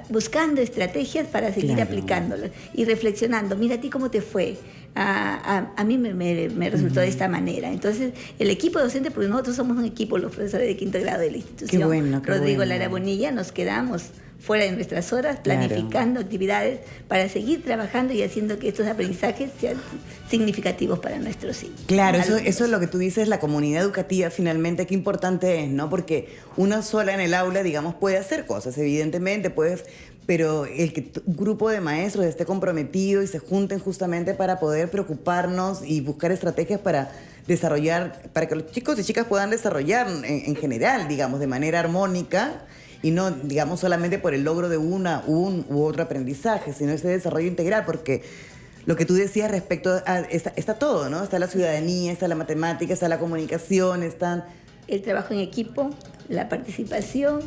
buscando estrategias para seguir aplicándolas y reflexionando. Mira a ti cómo te fue. A mí me resultó de esta manera. Entonces, el equipo docente, porque nosotros somos un equipo, los profesores de quinto grado de la institución, qué bueno, qué Rodrigo bueno. Lara Bonilla, nos quedamos fuera de nuestras horas, planificando actividades para seguir trabajando y haciendo que estos aprendizajes sean significativos para nuestros hijos. Claro, eso es lo que tú dices, la comunidad educativa finalmente, qué importante es, ¿no? Porque una sola en el aula, digamos, puede hacer cosas, evidentemente, pero el que un grupo de maestros esté comprometido y se junten justamente para poder preocuparnos y buscar estrategias para desarrollar, para que los chicos y chicas puedan desarrollar en general, digamos, de manera armónica, y no, digamos, solamente por el logro de un u otro aprendizaje, sino ese desarrollo integral, porque lo que tú decías respecto a... Está todo, ¿no? Está la ciudadanía, está la matemática, está la comunicación, están... El trabajo en equipo, la participación,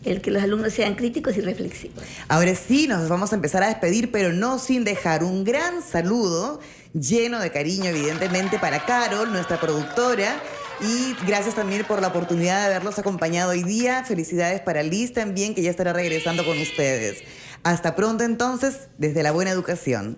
el que los alumnos sean críticos y reflexivos. Ahora sí, nos vamos a empezar a despedir, pero no sin dejar un gran saludo, lleno de cariño, evidentemente, para Carol, nuestra productora, Y gracias también por la oportunidad de haberlos acompañado hoy día. Felicidades para Liz también, que ya estará regresando con ustedes. Hasta pronto entonces, desde La Buena Educación.